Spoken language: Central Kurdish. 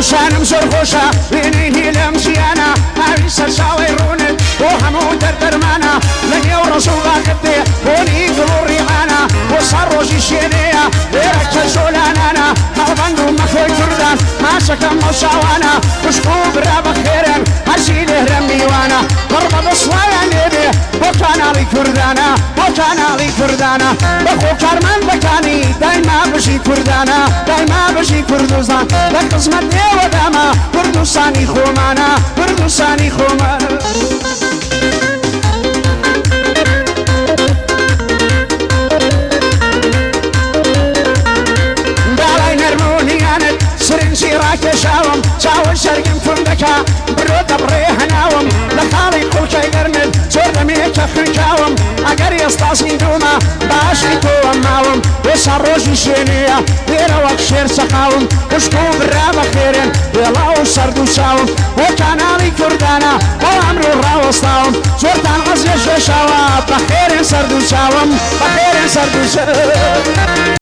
شانم زۆر خۆشە وێنەی لە مزیانە هاوی سەرچاوی ڕوونت بۆ هەموو دەردەرمانە لە نێو ڕەسوڵاکت دێ بۆنی دڵ و ڕیحانە بۆ سەر ڕۆژی شوێنەیە لێرە کە زۆلانانە هەڵبەند و مەخۆی کوردان ماچەکەم مەشاوانە خوشک و برا بەخێرن هەرچی لێرە میوانە بڕ بە دەسڵایان لێبێ بۆ کاناڵی کوردانە بۆ کاناڵی کوردانە بەخۆ کارمەندەکانی دایما بژی کوردانە دایما بژی کوردستان لە قزمەت نێوەدامە کوردستانی خۆمانە کوردستانی خۆمانە داڵای نەرمونیانت سرنجی ڕاکێشاوم چاوە شەرگم کوردەکە برۆ دەبڕێ هەناوم لە خاڵی قوڵکەی گەرمت زۆر دەمێکە خوێنکاوم ئەگەر ئێستاسنی دوومە باشی تۆوە ماوم بۆ سەر ڕۆژی شوێنەیە لێرە وەک شێر چەقاوم خوشک و برا بەخێرن وێڵا و سەرد و چاوم بۆ کاناڵی کوردانە بۆ ئەمرۆ ڕاوەستاوم زۆرتان غەزێ شێشاوە بەخێرن سەرد و چاوم بەخێرن سەرد و